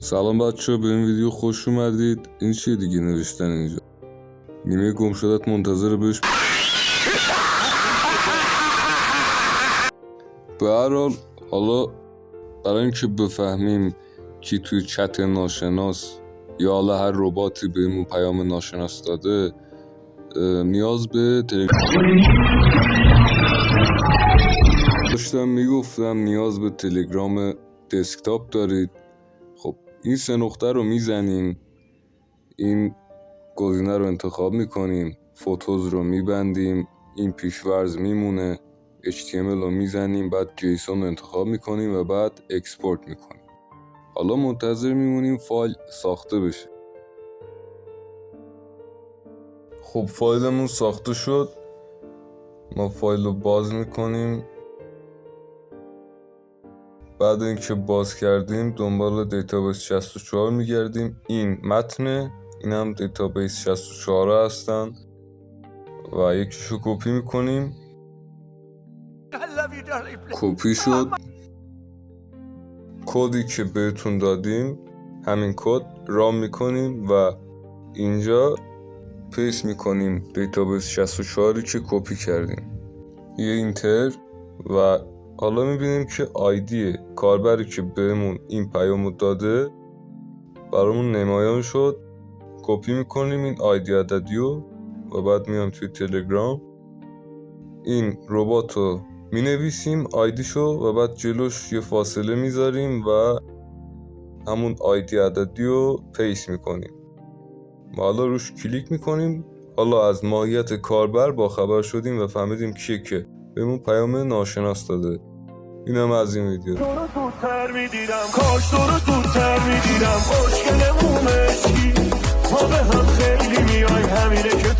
سلام بچه، به این ویدیو خوش اومدید. این چیه دیگه نوشتن اینجا؟ نیمه گم شدت منتظر بهش. به هر حال حالا برای اینکه بفهمیم کی توی چت ناشناس یا حالا هر رباتی بهمون پیام ناشناس داده، نیاز به داشتم میگفتم نیاز به تلگرام دسکتاپ دارید. خب این 3 نقطه رو میزنیم، این گزینه رو انتخاب میکنیم، فوتوز رو میبندیم، این پیشورز میمونه، HTML رو میزنیم، بعد جیسون رو انتخاب میکنیم و بعد اکسپورت میکنیم. حالا منتظر میمونیم فایل ساخته بشه. خب فایلمون ساخته شد، ما فایل رو باز میکنیم. بعد اینکه باز کردیم دنبال دیتابیس 64 میگردیم. این متنه، این هم دیتابیس 64 هستن و یکیشو کپی میکنیم. کپی شد. کدی که بهتون دادیم همین کد رام میکنیم و اینجا پیست میکنیم دیتابیس 64 که کپی کردیم. یه اینتر و حالا میبینیم که آیدی کاربری که بهمون این پیامو داده برامون نمایان شد. کپی میکنیم این آیدی عددیو و بعد میام توی تلگرام، این ربات رو مینویسیم آیدیشو و بعد جلوش یه فاصله میذاریم و همون آیدی عددیو پیست میکنیم و حالا روش کلیک میکنیم. حالا از ماهیت کاربر با خبر شدیم و فهمیدیم کیه که بهمون پیام ناشناس داده. اینم از این ویدیو. کاش تو رو زودتر میدیدم، خوشگله مومشی ما به هم خیلی میایم، همینه که